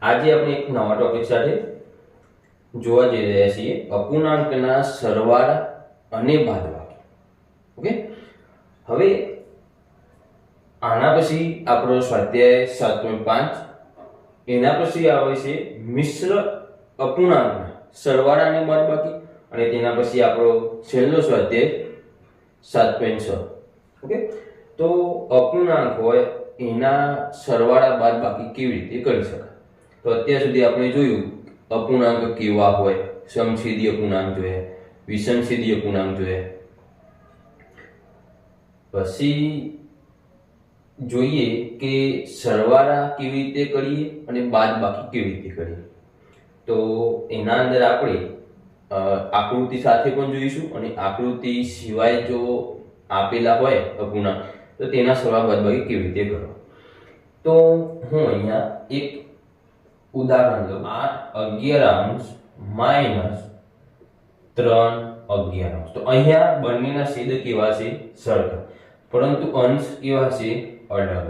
આજે આપણે એક નવા ટોપિક સાથે જોવા જઈ રહ્યા છીએ અપૂર્ણાંકના સરવાળા અને બાદબાકી. ઓકે, હવે આના પછી આપણો સ્વાધ્યાય 7.5, એના પછી આવે છે મિશ્ર અપૂર્ણાંકના સરવાળા અને બાદબાકી, અને તેના પછી આપણો છેલ્લો સ્વાધ્યાય 7.6. ઓકે, તો અપૂર્ણાંક હોય એના સરવાળા બાદબાકી કેવી રીતે કરી શકાય. તો અત્યાર સુધી આપણે જોયું અપૂર્ણાંક કેવા હોય, સમછેદી અપૂર્ણાંક જોયા, વિષમછેદી અપૂર્ણાંક જોયા. પછી જોઈએ કે સરવાળા કેવી રીતે કરીએ અને બાદબાકી કેવી રીતે કરીએ. તો એના અંદર આપણે આકૃતિ સાથે પણ જોઈશું, અને આકૃતિ સિવાય જો આપેલા હોય અપૂર્ણાંક તો તેના સરવાળા બાદબાકી કેવી રીતે કરવા. તો હું અહીંયા એક ઉદાહરણ લઉં. 8/11 માઈનસ 3/11. તો અહીંયા બંનેના છેદ કેવા છે? સરખા, પરંતુ અંશ કેવા છે? અલગ અલગ.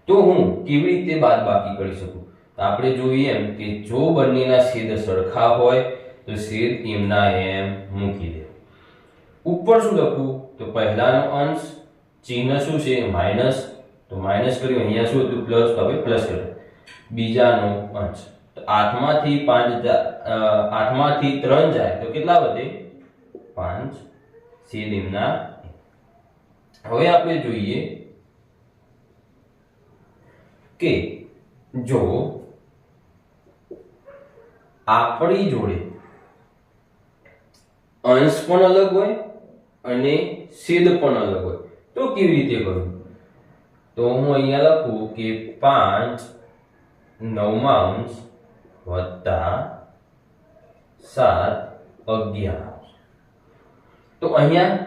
તો હું કેવી રીતે બાદબાકી કરી શકું? તો આપણે જોઈએ એમ કે જો બંનેના છેદ સરખા હોય તો છેદ એમના એમ મૂકી દે. ઉપર શું લખવું? તો પહેલાનો અંશ ચિહ્ન શું છે? માઈનસ. તો માઈનસ કર્યું, અહીંયા શું હતું? પ્લસ. તો હવે પ્લસ કર્યું. બીજાનો અંશ, તો 8 માંથી 3 જાય તો કેટલા વધે? 5 છેદ એમના. હવે આપણે જોઈએ કે જો આપણી જોડે અંશ પણ અલગ હોય અને છેદ પણ અલગ હોય તો કેવી રીતે કરવું? તો હું અહીંયા લખું કે 5/9 વત્તા 7/11. તો અહીંયા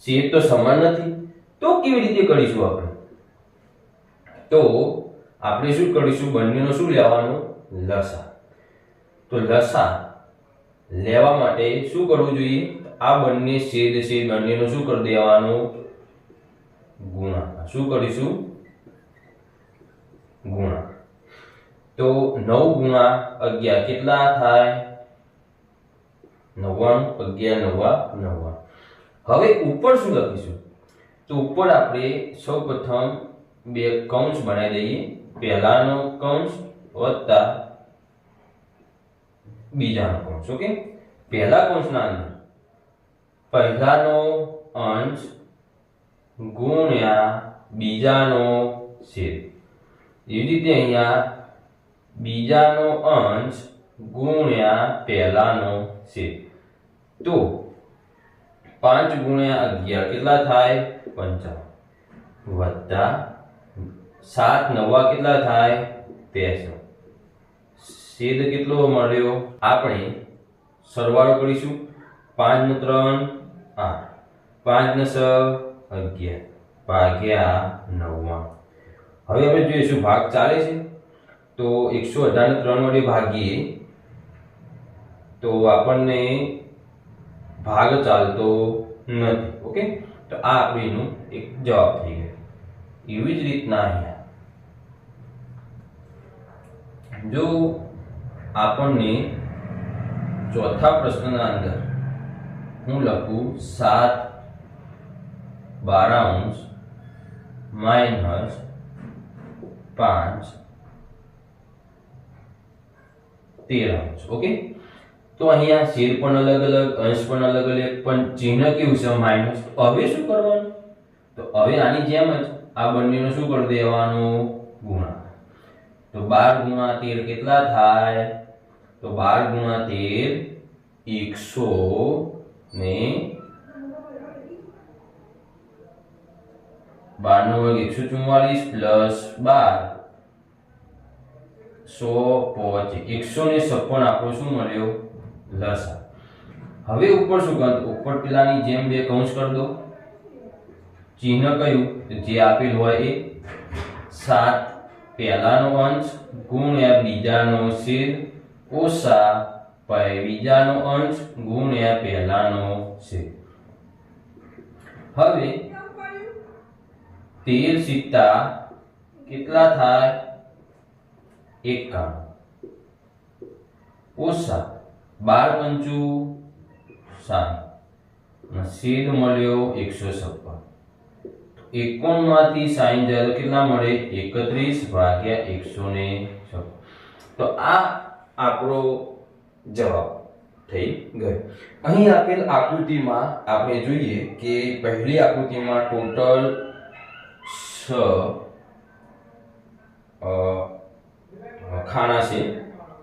છેદ તો સમાન નથી, તો કેવી રીતે કરીશું આપણે? તો આપણે શું કરીશું? બંનેનો શું લેવાનું? લસા. તો લસા લેવા માટે શું કરવું જોઈએ? આ બંને છેદ છે, બંનેનો શું કરી દેવાનું? ગુણાકાર. શું કરીશું? ગુણાકાર. તો 9 ગુણ્યા 11 કેટલા થાય? 99. 11 9 99. હવે ઉપર શું લખીશું? તો ઉપર આપણે સૌપ્રથમ બે કૌંસ બનાવી દઈએ. પહેલાનો કૌંસ વત્તા બીજાનો કૌંસ. ઓકે, પહેલા કૌંસના અંદર પહેલાનો અંશ ગુણ્યા બીજાનો છેદ. એવી રીતે અહીંયા બીજાનો અંશ ગુણ્યા પહેલાનો છેદ. તો 5 ગુણ્યા 11 કેટલા થાય? 55 વત્તા 7 9 કેટલા થાય? 63. છેદ કેટલો મળ્યો? આપણે સરવાળો કરીશું. 5 ને 3 8, 5 ને 6 11 ભાગ્યા 99. હવે આપણે જોઈશું ભાગ ચાલે છે તો 118 ને 3 વડે ભાગીએ તો આપણને ભાગ ચાલતો નથી. ઓકે, તો આ આપણો એક જવાબ થઈ ગયો. એવી જ રીતના અહીંયા જો આપણને ચોથા પ્રશ્નના અંદર હું લખું 7/12 માઈનસ 5/13. ઓકે, તો અહીંયા છેદ પણ અલગ અલગ, અંશ પણ અલગ અલગ, પણ ચિહ્ન કેવું છે? માઈનસ. હવે શું કરવાનું? તો હવે આની જેમ જ આ બંનેનો શું કરી દેવાનું? ગુણાકાર. તો 12 ગુણ્યા 13 કેટલા થાય? તો 12 ગુણ્યા 13 100 ને 12 નો 144 પ્લસ 12 100 156 આપણો શું મળ્યો? લસા. હવે ઉપર શું કરવું? ઉપર પેલાની જેમ બે કૌંસ કરી દો. ચિહ્ન કયું? જે આપેલ હોય એ. 7 પહેલાનો અંશ ગુણ્યા બીજાનો છેદ ઓછા બીજાનો અંશ ગુણ્યા પહેલાનો છેદ. હવે 13 સિત્તા કેટલા થાય? 51 ઓછા 12 પંચું 60 છેદ મળ્યો 156. 51 માંથી 60 જાય તો કેટલા મળે? 31 ભાગ્યા 156. તો આ આપણો જવાબ થઈ ગયો. અહીં આપેલ આકૃતિમાં આપણે જોઈએ કે પહેલી આકૃતિમાં ટોટલ 6 ખાના છે,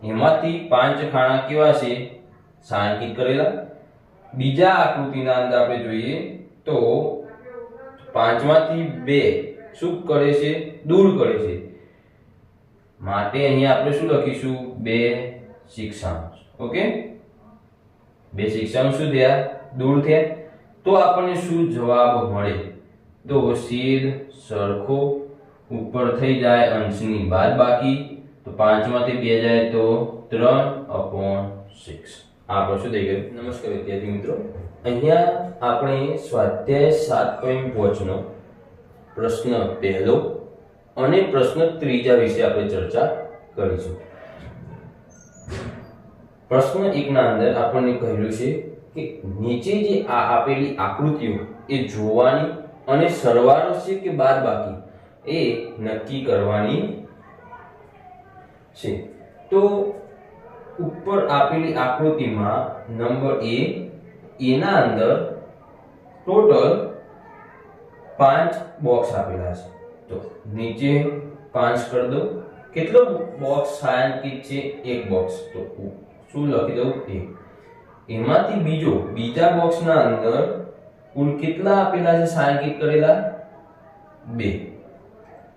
એમાંથી 5 ખાના કેવા છે? છાંયકિત કરેલા. બીજા આકૃતિના અંદર આપણે જોઈએ તો 5 માંથી 2 શું કરે છે? દૂર કરે છે. માટે અહીંયા આપણે શું લખીશું? 2 શિક્ષાંશ. ઓકે, 2 શિક્ષાંશ શું થયા? દૂર થયા. તો આપણને શું જવાબ મળે? તો છેદ સરખો, ઉપર થઈ જાય અંશની બાદબાકી, તો 5 માંથી 2 જાય તો 3/6. આપણે શું થઈ ગયું? નમસ્કાર વિદ્યાર્થી મિત્રો, અહીંયા આપણે સ્વાધ્યાય 7.5 નો પ્રશ્ન પહેલો અને પ્રશ્ન ત્રીજા વિશે આપણે ચર્ચા કરીશું. પ્રશ્ન 1 ના અંદર આપણને કહેલું છે કે નીચે જે આપેલી આકૃતિઓ એ જોવાની અને સરવાળો છે કે બાદબાકી એ નક્કી કરવાની છે. તો ઉપર આપેલી આકૃતિમાં નંબર A એના અંદર ટોટલ 5 બોક્સ આપેલા છે. તો નીચે 5 કરી દો. કેટલો બોક્સ છાંયાંકિત છે? 1 બોક્સ. તો શું લખી દઉં? 1. એમાંથી બીજા બોક્સના અંદર કુલ કેટલા આપેલા છે છાંયાંકિત કરેલા? 2.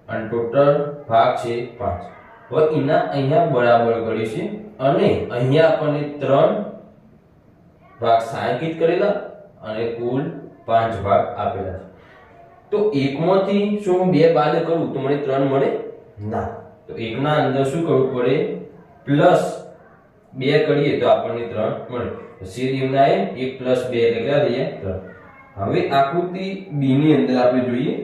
અને ટોટલ ભાગ છે 5. હવે એના અહીંયા બરાબર કરીશું અને અહીંયા આપણને 3 ભાગ છાંયાંકિત કરેલા અને કુલ 5 ભાગ આપેલા છે. તો 1 માંથી શું હું 2 બાદ કરું તો મને 3 મળે? ના. તો 1 ના અંદર શું કરવું પડે? પ્લસ 2 કરીએ તો આપણને 3 મળે. તો છેદ એમના એમ 1 + 2 એટલે કેટલા થઈ જાય? 3. હવે આકૃતિ B ની અંદર આપણે જોઈએ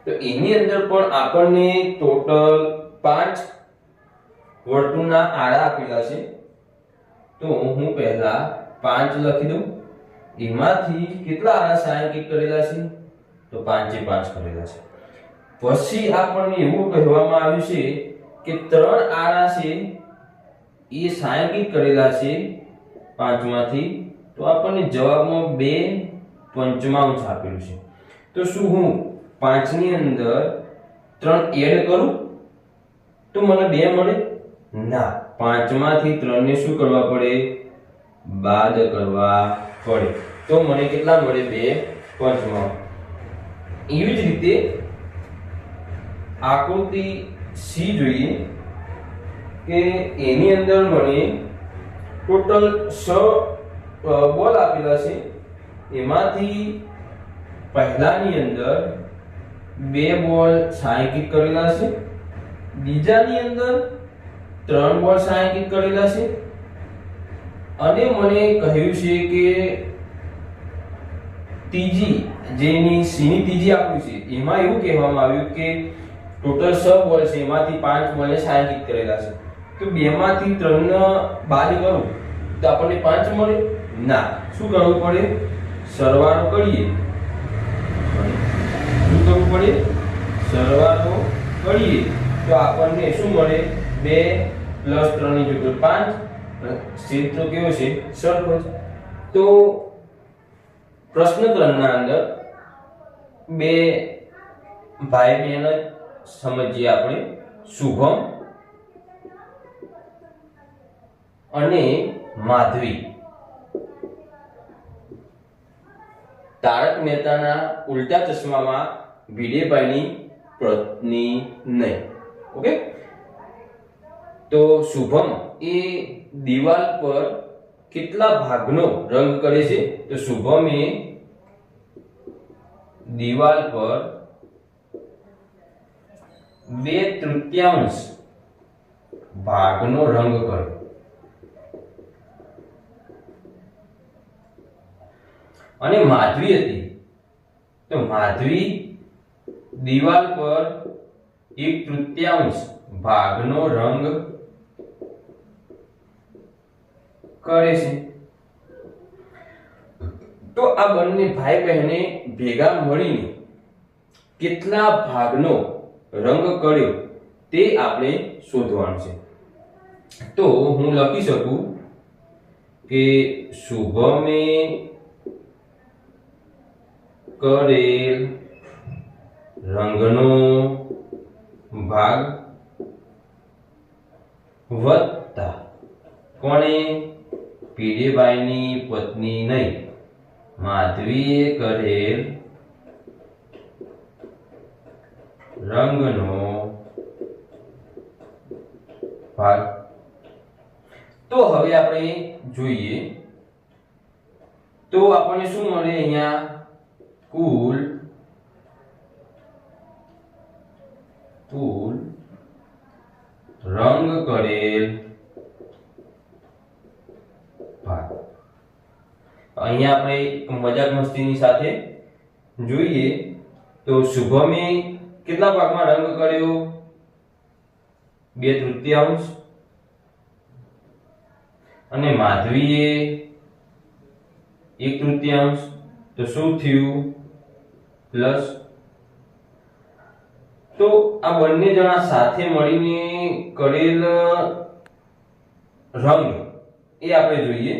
તો એની અંદર પણ આપણને ટોટલ 5 વર્તુળના આડા આપેલા છે. તો હું પહેલા 5 લખી દઉં. એમાંથી કેટલા આડા છાંયાંકિત કરેલા છે? તો 5 એ 5 કરેલા છે. પછી આપણને એવું કહેવામાં આવ્યું છે કે 3 આડા છે એ છાંયાંકિત કરેલા છે 5 માંથી. તો આપણને જવાબમાં 2/5 આપેલું છે. તો શું હું 5 ની અંદર 3 એડ કરું તો મને 2 મળે? ના. 5 માંથી 3 ને શું કરવા પડે? બાદ કરવા પડે. તો મને કેટલા મળે? 2/5. એવી જ રીતે આકૃતિ C જોઈએ કે એની અંદર મને ટોટલ 6 બોલ આપેલા છે. એમાંથી પહેલાની અંદર 2 બોલ છાંયાંકિત કરેલા છે. બીજાની અંદર 3 બોલ છાંયાંકિત કરેલા છે. અને મને કહ્યું છે કે ત્રીજી જેની C ની ત્રીજી આકૃતિ છે એમાં એવું કહેવામાં આવ્યું કે ટોટલ 6 બોલ છે એમાંથી 5 બોલને છાંયાંકિત કરેલા છે. તો 2 માંથી 3 ને બાદ કરું તો આપણને 5 મળે? ના. શું કરવું પડે? સરવાળો કરીએ. શું કરવું પડે? સરવાળો કરીએ તો આપણને શું મળે? 2 + 3 ની જગ્યાએ 5. છેદ તો કેવો છે? સરખો છે. તો પ્રશ્ન 3 ના અંદર 2 ભાઈ બહેન સમજીએ આપણે. શુભમ અને માધવી તારક મહેતાના ઉલ્ટા ચશ્મામાં ભીડેભાઈની પત્ની નહીં. ઓકે, તો શુભમ એ દિવાલ પર કેટલા ભાગનો રંગ કરે છે? તો શુભમ એ દિવાલ પર 2/3 ભાગનો રંગ કરે. અને માધવી હતી તો માધવી દિવાલ પર 1/3 ભાગનો રંગ કરે છે. તો આ બંને ભાઈ બહેને ભેગા મળીને કેટલા ભાગનો રંગ કર્યો તે આપણે શોધવાનું છે. તો હું લખી શકું કે શુભમે કરેલ રંગનો ભાગ વત્તા કોણે પીડીબાઈની પત્ની નહીં માધવીએ કરેલ રંગનો ભાગ. તો હવે આપણે જોઈએ તો આપણને શું મળે અહીંયા કુલ રંગ કરેલ ભાગ. અહીંયા આપણે મજાક મસ્તીની સાથે જોઈએ તો શુભમે કેટલા ભાગમાં રંગ કર્યો 2/3 અને માધવીએ 1/3. તો શું થયું પ્લસ. તો આ બંને જણા સાથે મળીને કરેલ રંગ એ આપણે જોઈએ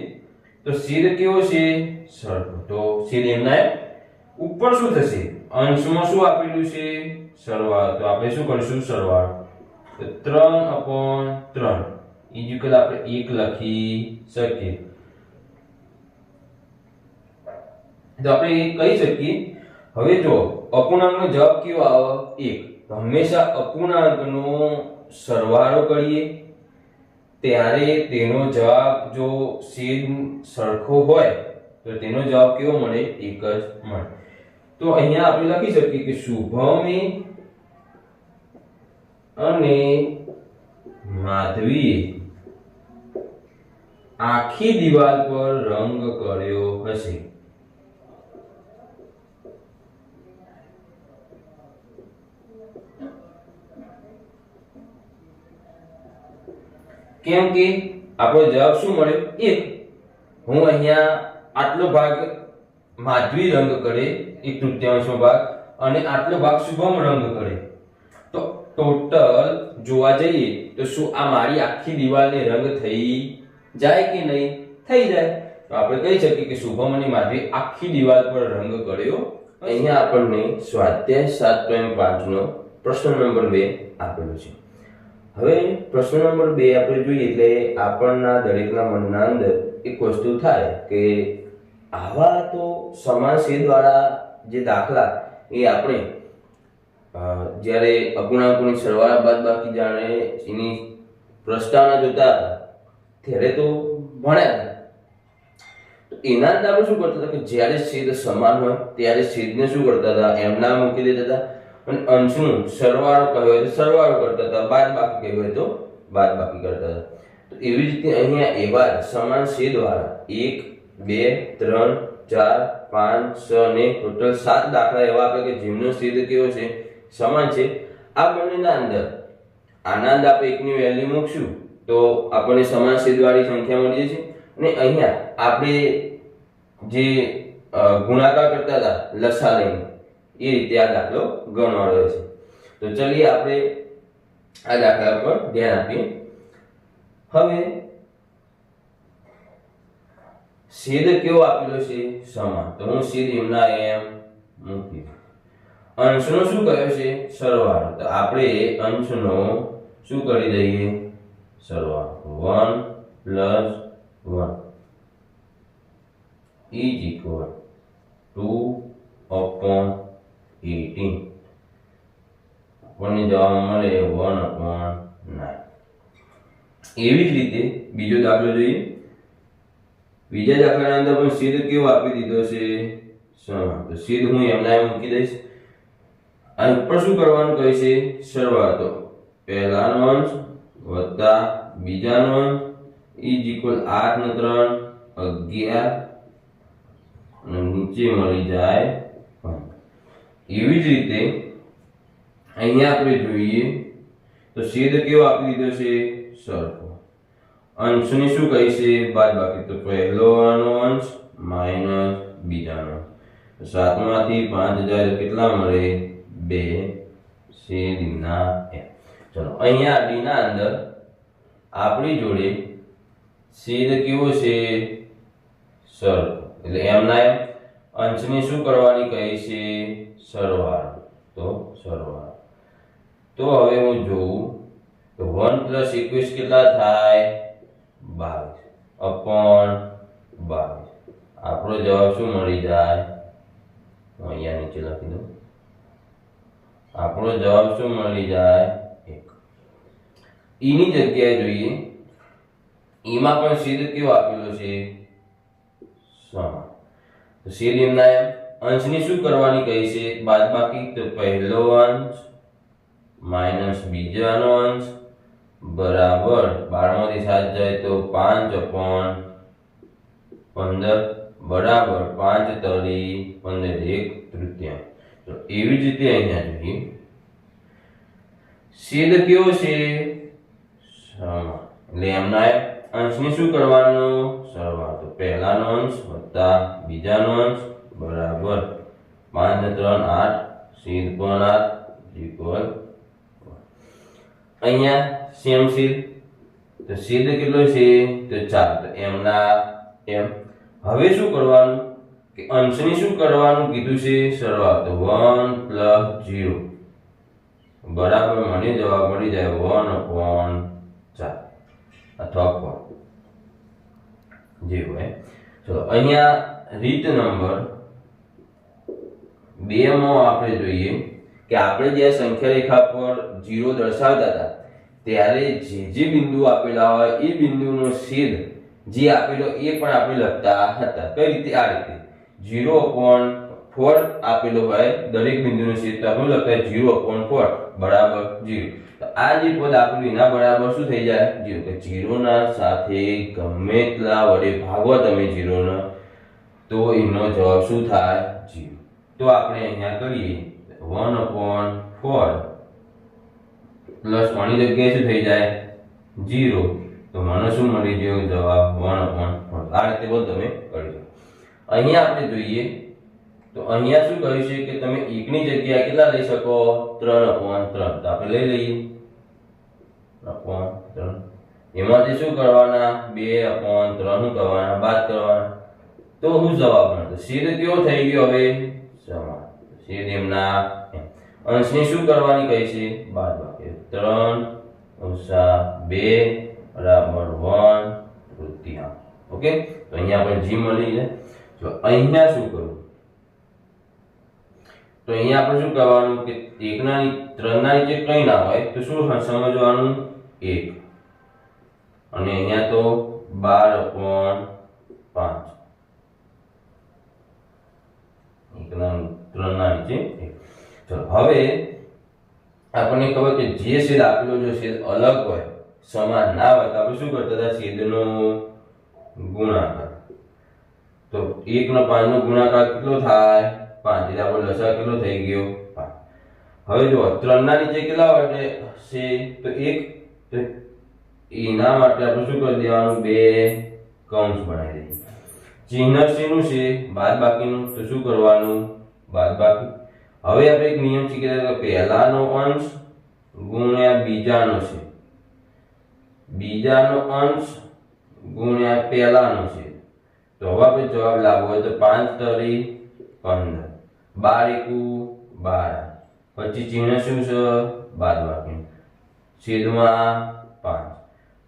તો છેદ કેવો છે સરખો. તો છેદ એમના ઉપર શું થશે અંશમાં શું આપેલું છે સરવાળો. તો આપણે શું કરીશું સરવાળો. તો 3/3 ઇક્વલ આપણે 1 લખી શકીએ. તો આપણે કહી શકીએ હવે જો અપૂર્ણાંકનો જવાબ કેવો આવે 1. તો હંમેશા અપૂર્ણાંકનો સરવાળો કરીએ ત્યારે તેનો જવાબ જો છેદ સરખો હોય તો તેનો જવાબ કેવો મળે 1 જ મળે. તો અહીંયા આપણે લખી શકીએ કે શુભમે અને માધવીએ આખી દિવાલ પર રંગ કર્યો હશે. કેમ કે આપણો જવાબ શું મળ્યો 1. હું અહીંયા આટલો ભાગ માધવી રંગ કરે 1/3 ભાગ અને આટલો ભાગ શુભમ રંગ કરે. તો ટોટલ જોવા જઈએ તો શું આ મારી આખી દિવાલને રંગ થઈ જાય કે નહીં થઈ જાય. તો આપણે કહી શકીએ કે શુભમ અને માધવી આખી દિવાલ પર રંગ કર્યો. અહીંયા આપણને સ્વાધ્યાય 7.5 નો પ્રશ્ન નંબર 2 આપેલો છે. હવે પ્રશ્ન નંબર 2 આપણે જોઈએ એટલે આપણના દરેકના મનના અંદર એક વસ્તુ થાય કે આવા તો સમાન છેદ વાળા જે દાખલા એ આપણે જ્યારે અપૂર્ણાંકોની સરવાળા બાદબાકી જાણે એની પ્રસ્તાવના જોતા હતા ત્યારે તો ભણ્યા હતા. તો એના અંદર આપણે શું કરતા હતા કે જ્યારે છેદ સમાન હોય ત્યારે છેદને શું કરતા હતા એમના મૂકી દેતા હતા અને અંશનું સરવાળો કહ્યો હોય તો સરવાળો કરતા હતા, બાદબાકી કહ્યું હોય તો બાદબાકી કરતા હતા. તો એવી રીતે અહીંયા એવા સમાન છેદ વાળા 1 2 3 4 5 6 ને ટોટલ 7 દાખલા એવા આપણે કે જેમનો છેદ કેવો છે સમાન છે. આ બંનેના અંદર આના અંદર આપણે 1 ની વેલ્યુ મૂકશું તો આપણને સમાન છેદ વાળી સંખ્યા મળી જશે. અને અહીંયા આપણે જે ગુણાકાર કરતા હતા લસા લઈને એ રીતે આ દાખલો ગણવાનો છે. તો ચલીએ આપણે આ દાખલા પર ધ્યાન આપીએ. હવે છેદ કેવો આપેલો છે સમાન. તો હું છેદ એમના એમ મૂકી. અંશનો શું કહ્યો છે સરવાળો. તો આપણે અંશનો શું કરી દઈએ સરવાળો 1 + 1 is equal 2/18. આપણને જવાબ મળે 1/9. એવી જ રીતે બીજો દાખલો જોઈએ. બીજા દાખલાની અંદર પણ છેદ કેવો આપી દીધો છે સમાન. તો છેદ હું એમના એમ મૂકી દઈશ. અને ઉપર શું કરવાનું કહે છે સરવાળો. તો પહેલાનો અંશ વત્તા બીજાનો અંશ is equal 8 ને 3 11 અને નીચે મળી જાય 5. એવી જ રીતે અહીંયા આપણે જોઈએ તો છેદ કેવો આપી દીધો છે? સરખો. અંશને શું કહીશે? બાદબાકી. તો પહેલાનો અંશ માઈનસ બીજાનો. 7 માંથી 5 જાય કેટલા મળે? 2 છેદના m. ચલો અહીંયા d ના અંદર આપણી જોડે છેદ કેવો છે? સરખો. એટલે m ના m. અંશને શું કરવાની કહી છે? સરવાળો. તો સરવાળો. તો હવે હું જોઉં તો 1 + 21 કેટલા થાય? 22 upon 22. આપણો જવાબ શું મળી જાય? હું અહીંયા નીચે લખી દઉં. આપણો જવાબ શું મળી જાય? 1. ઈ ની જગ્યાએ જોઈએ. ઈમાં પણ છેદ કેવો આપેલો છે? સમાન. તો છેદ એમના એમ. અંશની શું કરવાની કહી છે? બાદબાકી. તો પહેલો અંશ માઈનસ બીજાનો અંશ બરાબર 12 માંથી 7 જાય તો 5/15 બરાબર 5 તરી 15 1/3. તો એવી જ રીતે અહીંયા જોઈએ. છેદ કેવો છે? સમાન. એટલે એમના અંશની શું કરવાનું? સરવાળો. તો પહેલાનો અંશ વત્તા બીજાનો અંશ બરાબર 5 ને 3 8 છેદ પણ 8 ઇક્વલ. અહીંયા સેમ છેદ. તો છેદ કેટલો છે? તો 4. તો m ના m. હવે શું કરવાનું કે અંશની શું કરવાનું કીધું છે? સરવાળો. તો 1 + 0 બરાબર મને જવાબ મળી જાય 1/4 અથવા જે હોય. ચલો અહીંયા રીત નંબર 2 માં આપણે જોઈએ કે આપણે જે સંખ્યા રેખા પર 0 દર્શાવતા હતા ત્યારે જે બિંદુ આપેલા હોય એ બિંદુનો છેદ જે આપેલો એ પણ આપણે લખતા હતા. કઈ રીતે? આ રીતે 0/4 આપેલો હોય દરેક બિંદુનો છેદ તો આપણે લખતા 0/4 બરાબર 0. તો આ જે પદ આપણું એના બરાબર શું થઈ જાય? 0. કે 0 ના સાથે ગમે એટલા વડે ભાગો તમે 0 ને તો એનો જવાબ શું થાય? 0. તો આપણે અહીંયા કરીએ 1/4 પ્લસ 1 ની જગ્યાએ શું થઈ જાય? 0. તો મને શું મળી ગયો? જવાબ 1/4. આ રીતે બોલ તમે કરી દો. અહીંયા આપણે જોઈએ તો અહીંયા શું કહ્યું છે કે તમે 1 ની જગ્યાએ કેટલા લઈ શકો? 3/3. તો આપણે લઈ લઈએ 3/3. એમાંથી શું કરવાના? 2/3 નું કરવાના, બાદ કરવાના. તો શું જવાબ મળે? તો છેદ કેવો થઈ ગયો? હવે સમાન. છેદ એમના અંશની શું કરવાની કહી છે? બાદબાકી. 3 - 2 બરાબર 1/3. ઓકે. તો અહીંયા આપણે g મળી જાય. તો અહીંયા શું કરવું? તો અહીંયા આપણે શું કરવાનું કે 1 ના 3 ના નીચે કંઈ ના હોય તો શું સમજવાનું? 1. અને અહીંયા તો 12/5. 1 ના 3 ના નીચે 1. ચલો હવે આપણને ખબર કે જે છેદ આપેલો જો છેદ અલગ હોય સમાન ના હોય તો આપણે શું કરતા હતા? છેદનો ગુણાકાર. તો 1 નો 5 નો ગુણાકાર કેટલો થાય? 5. એટલે આપણો લસાઅ કેટલો થઈ ગયો? 5. હવે જો 3 ના નીચે કેટલા હોય છે? તો 1. તો એના માટે આપણે શું કરી દેવાનું? 2 કૌંસ બનાવી દઈએ. ચિહ્ન શેનું છે? બાદબાકીનું. તો શું કરવાનું? બાદબાકી. હવે આપણે એક નિયમ શીખ્યા કે પહેલાનો અંશ ગુણ્યા બીજાનો છે, બીજાનો અંશ ગુણ્યા પહેલાનો છે. તો હવે આપણે જવાબ લાવવો હોય તો 5 તરી 15, 12 એકુ 12, પછી ચિહ્ન શું છે? બાદબાકી, છેદમાં 5.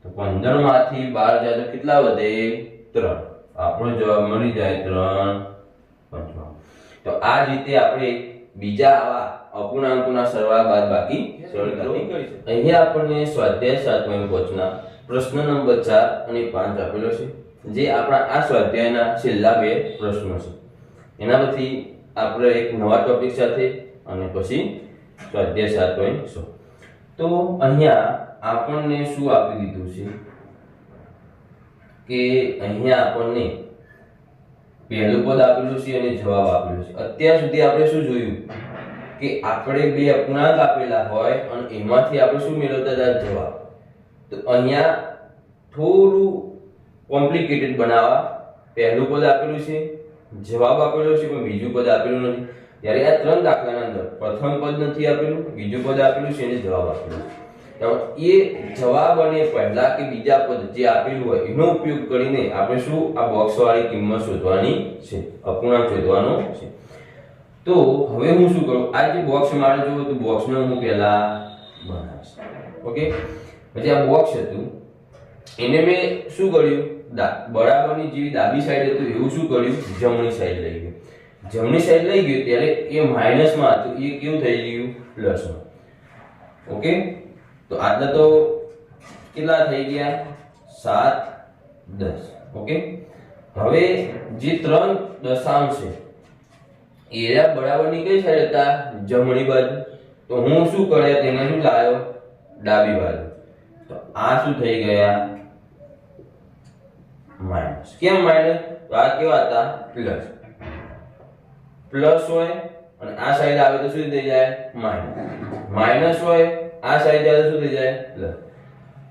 તો 15 માંથી 12 જાય તો કેટલા વધે? 3. આપણો જવાબ મળી જાય 3/5. તો આ રીતે આપણે બીજા આવા અપૂર્ણાંકોના સરવાળા બાદબાકી સરળતાથી કરી શકીએ. અહીંયા આપણને સ્વાધ્યાય 7.5 ના પ્રશ્ન નંબર 4 અને 5 આપેલો છે, જે આપણા આ સ્વાધ્યાયના છેલ્લા 2 પ્રશ્નો છે. એના પછી આપણે એક નવા ટોપિક સાથે અને પછી સ્વાધ્યાય 7.6. તો અહીંયા આપણને શું આપી દીધું છે કે અહીંયા આપણને પહેલું પદ આપેલું છે અને જવાબ આપેલો છે. અત્યાર સુધી આપણે શું જોયું કે કે આપણે બે અપૂર્ણાંક આપેલા હોય અને એમાંથી આપણે શું મેળવતા હતા? જવાબ. તો અહીંયા થોડું કોમ્પ્લિકેટેડ બનાવવા, પહેલું પદ આપેલું છે, જવાબ આપેલો છે, પણ બીજું પદ આપેલું નથી. ત્યારે આ ત્રણ દાખલાના અંદર પ્રથમ પદ નથી આપેલું, બીજું પદ આપેલું છે અને જવાબ આપેલો છે. તો એ જવાબ અને પહેલા કે બીજા પદ જે આપેલું હોય એનો ઉપયોગ કરીને આપણે શું આ બોક્સ વાળી કિંમત શોધવાની છે, અપૂર્ણાંક શોધવાનો છે. તો હવે હું શું કરું? આ જે બોક્સ મારે જોવો તો બોક્સને હું પહેલા બનાવીશ. ઓકે, પછી આ બોક્સ હતું એને મેં શું કર્યું? બરાબરની જેવી ડાબી સાઈડ હતું એવું શું કર્યું? જમણી સાઈડ લઈ ગયું. જમણી સાઈડ લઈ ગયું ત્યારે એ માઈનસમાં હતું, એ કેવું થઈ ગયું? પ્લસમાં. ઓકે, તો આટલા તો કેટલા થઈ ગયા? 7, 10. ઓકે, હવે જે ત્રણ દશાંશ છે એરા બરાબરની કઈ સાઈડ હતા? જમણી બાજુ. તો હું શું કર્યા? તેને શું લાવ્યો? ડાબી બાજુ. તો આ શું થઈ ગયા? માઈનસ. કેમ માઈનસ? તો આ કેવા હતા? પ્લસ. પ્લસ હોય અને આ સાઈડ આવે તો શું થઈ જાય? માઈનસ. માઈનસ હોય આ સાઈડ આવે તો શું થઈ જાય? પ્લસ.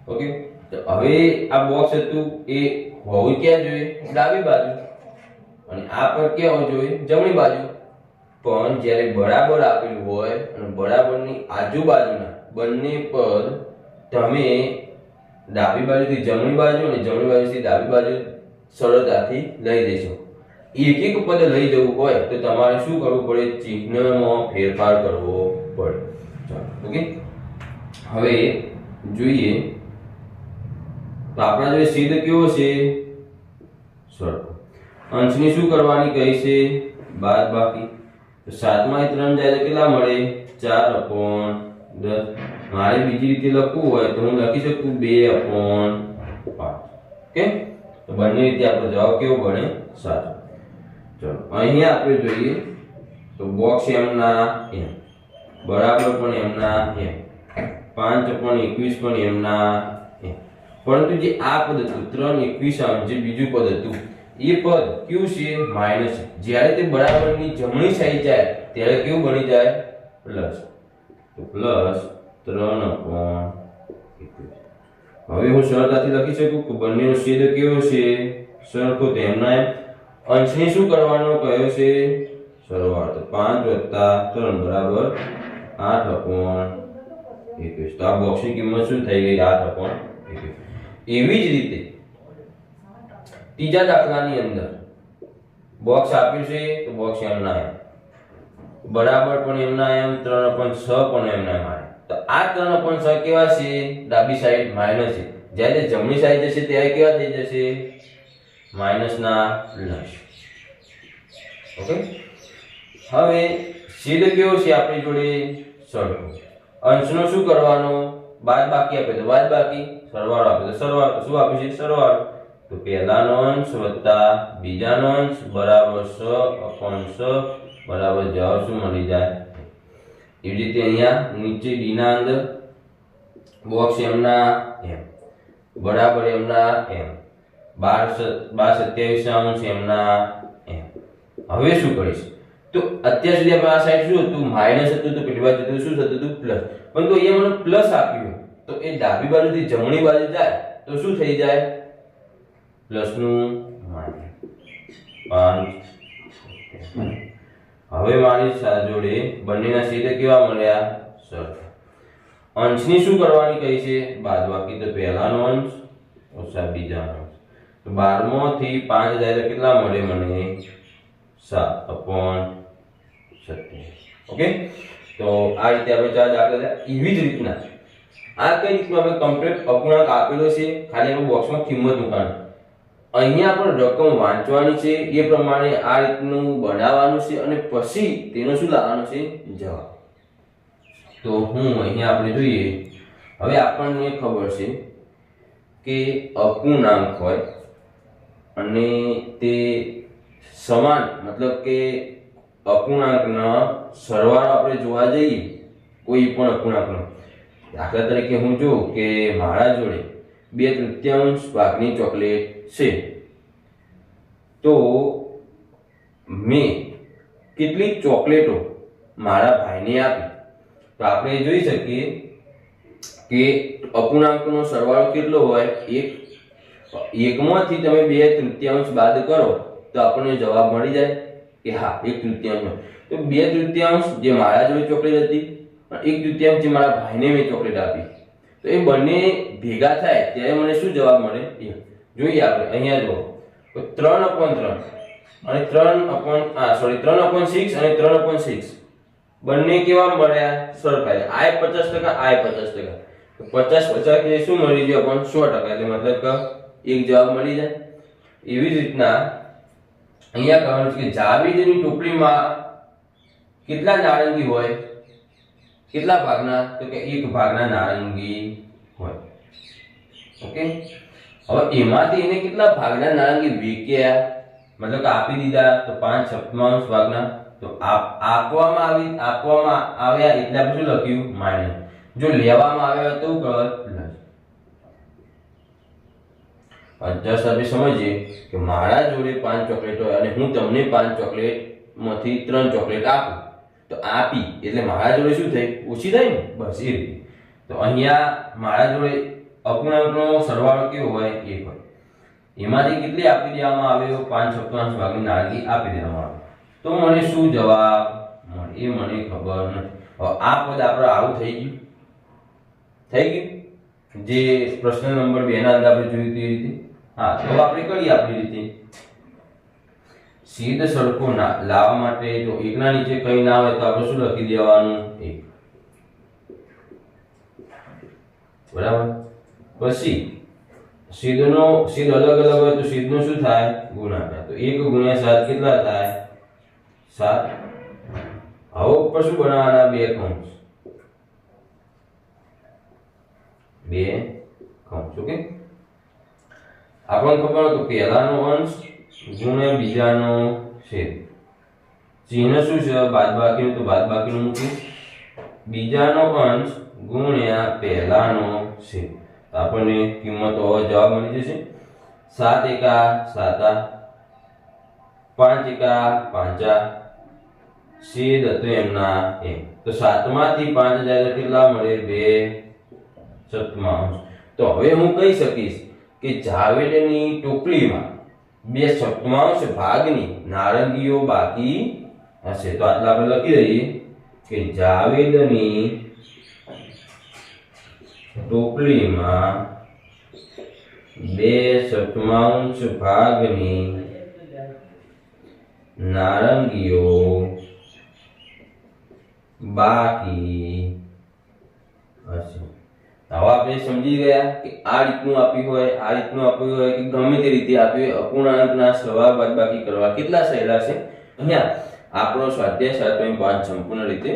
ઓકે, તો હવે આ બોક્સ હતું એ હોવું ક્યાં જોઈએ? ડાબી બાજુ. અને આ પર ક્યાં હોવું જોઈએ? જમણી બાજુ. પણ જ્યારે બરાબર આપેલું હોય અને બરાબરની આજુબાજુના બંને પદ તમે ડાબી બાજુથી જમણી બાજુ અને જમણી બાજુથી ડાબી બાજુ સરળતાથી લઈ દેશો. એક એક પદ લઈ જવું હોય તો તમારે શું કરવું પડે? ચિહ્નમાં ફેરફાર કરવો પડે. ચાલો, ઓકે, હવે જોઈએ તો આપણા જો છેદ કેવો છે? સરખો. અંશની શું કરવાની કહી છે? બાદબાકી. તો 7 માંથી 3 જાય તો કેટલા મળે? 4/10. મારે બીજી રીતે લખવું હોય તો હું લખી શકું 2/5. ઓકે, તો બંને રીતે આપણો જવાબ કેવો બને? સાચો. ચલો અહીંયા આપણે જોઈએ તો બોક્સ એમના એમ, બરાબર પણ એમના એમ, 5/21 પણ એમના એમ. પરંતુ જે આ પદ હતું 3/21 જે બીજું પદ હતું એ પદ કેવું છે? માઈનસ. જ્યારે તે બરાબરની જમણી સાઈડ જાય ત્યારે કેવું બની જાય? પ્લસ. તો પ્લસ 3/21. હવે હું સરળતાથી લખી શકું કે બંનેનો છેદ કેવો છે? સરખો. તો એમના એમ. અંશની શું કરવાનો કહ્યો છે? સરવાળો. તો 5 + 3 બરાબર 8/21. તો આ બોક્સની કિંમત શું થઈ ગઈ? 8/21. એવી જ રીતે ત્રીજા દાખલાની અંદર બોક્સ આપ્યું છે તો બોક્સ એમના એમ, બરાબર પણ એમના એમ, 3/6 પણ એમના એમ. તો આ 3/6 કેવા છે? ડાબી સાઈડ માઈનસ છે. જ્યારે જમણી સાઈડ જશે ત્યારે કેવા થઈ જશે? માઈનસના પ્લસ. ઓકે, હવે છેદ કેવો છે આપણી જોડે? સરખો. અંશનો શું કરવાનો? બાદબાકી આપે તો બાદબાકી, સરવાળો આપે તો સરવાળો. શું આપ્યું છે? સરવાળો. તો પહેલાનો અંશ વત્તા બીજાનો અંશ બરાબર 6/6 બરાબર જવાબ શું મળી જાય? એવી રીતે અહીંયા નીચે ડી ના અંદર બોક્સ એમના એમ, બરાબર એમના એમ, 12/27 એમના એમ. હવે શું કરીશ? તો અત્યાર સુધી આપણે આ સાઈડ શું હતું? માઈનસ હતું. તો પેલી બાજુ શું થતું હતું? પ્લસ. પરંતુ અહીંયા મને પ્લસ આપ્યું તો એ ડાબી બાજુથી જમણી બાજુ જાય તો શું થઈ જાય? પ્લસનું માઇનસ 5. હવે મારી જોડે બંનેના છેદ કેવા મળ્યા? સરખા. અંશની શું કરવાની કહી છે? બાદબાકી. તો પહેલાનો અંશ ઓછા બીજાનો અંશ. તો 12 માંથી 5 જાય તો કેટલા મળે મને? 7/27. ઓકે, તો આ રીતે આપણે ચાર દાખલા. એવી જ રીતના આ કઈ રીતના આપણે કમ્પ્લીટ અપૂર્ણાંક આપેલો છે, ખાલી આપણે બોક્સમાં કિંમત મૂકવાની. અહીંયા પણ રકમ વાંચવાની છે, એ પ્રમાણે આ રીતનું બનાવવાનું છે અને પછી તેનો શું લાવવાનો છે? જવાબ. તો હું અહીંયા આપણે જોઈએ. હવે આપણને ખબર છે કે અપૂર્ણાંક હોય અને તે સમાન, મતલબ કે અપૂર્ણાંકના સરવાળો આપણે જોવા જઈએ કોઈ પણ અપૂર્ણાંકનો, દાખલા તરીકે હું જોઉં કે મારા જોડે 2/3 ભાગની ચોકલેટ છે, તો મેં કેટલી ચોકલેટો મારા ભાઈને આપી, તો આપણે જોઈ શકીએ કે અપૂર્ણાંકનો સરવાળો કેટલો હોય? 1। એકમાંથી તમે 2/3 બાદ કરો તો આપણને જવાબ મળી જાય કે હા 1/3 હોય। તો 2/3 જે મારા જોડે ચોકલેટ હતી અને 1/3 જે મારા ભાઈને મેં ચોકલેટ આપી, તો એ બંને ભેગા થાય ત્યારે મને શું જવાબ મળે? જોઈએ આપણે અહીંયા જુઓ, તો 3/3 અને 3/6 અને 3/6 બંને કેવા મળ્યા? સરખા। આ 50%, આ 50%, તો 50-50 કે શું મળી ગયું? આપણને 100%, એટલે મતલબ કે એક જવાબ મળી જાય। એવી જ રીતના અહીંયા કહેવાનું છે કે જાવેદની ટોપલીમાં કેટલા નારંગી હોય? કેટલા ભાગના? તો કે 1 ભાગના નારંગી હોય। ઓકે, હવે એમાંથી એને કેટલા ભાગના નારંગી વેચ્યા? મતલબ કે આપી દીધા તો 5/6 ભાગના। તો આપવામાં આવ્યા એટલે આપણે શું લખ્યું? માઈનસ। જો લેવામાં આવ્યા તો પ્લસ। જસ્ટ આપણે સમજીએ કે મારા જોડે 5 ચોકલેટ હોય અને હું તમને 5 ચોકલેટમાંથી 3 ચોકલેટ આપું, તો આપી એટલે મારા જોડે શું થઈ? ઓછી થાય ને, બસ એ રીતે। તો અહીંયા મારા જોડે અપૂર્ણાંકનો સરવાળો કેવો હોય? 1 હોય। એમાંથી કેટલી આપી દેવામાં આવ્યો? 5/6 ભાગની નારંગી આપી દેવામાં આવે, તો મને શું જવાબ મળે એ મને ખબર નથી। હવે આ પદ આપણે આવું થઈ ગયું, જે પ્રશ્ન નંબર 2 ના અંદર આપણે જોયું તે રીતે। હા, તો આપણે કરીએ આપણી રીતે। સીધ સડકો લાવવા માટે જો એકના નીચે કઈ ના હોય તો આપણે શું લખી દેવાનું? 1, બરાબર। પછી સીધ અલગ અલગ હોય તો સીધનો શું થાય? ગુણાકાર। તો 1 × 7 કેટલા થાય? 7। હવે ઉપર શું બનાવવાના? 2 કૌંસ, 2 કૌંસ। ઓકે, આપણને ખબર હતું પહેલાનો અંશ ગુણ્યા બીજાનો છેદ। ચિહ્ન શું છે? બાદબાકીનું, તો બાદબાકીનું મૂકીએ। બીજાનો અંશ ગુણ્યા પહેલાનો છેદ, તો આપણને કિંમત જવાબ મળી જશે। 7 એકા 7, 5 એકા 5, છેદ હતો એમના એમ। તો 7 માંથી 5 જાય તો કેટલા મળે? 2/6। તો હવે હું કહી શકીશ કે જાવેદની ટોપલીમાં 2/6 ભાગની નારંગીઓ બાકી હશે। તો આટલા આપણે લખી દઈએ કે જાવેદની ટોપલીમાં 2/6 ભાગની નારંગીઓ બાકી હશે। હવે આપણે સમજી ગયા કે આ રીતનું આપ્યું હોય, આ રીતનું આપ્યું હોય કે ગમે તે રીતે આપ્યું હોય, અપૂર્ણાંકના સરવાળા બાદબાકી કરવા કેટલા સહેલા છે। અહીંયા આપણો સ્વાધ્યાય 7.5 સંપૂર્ણ રીતે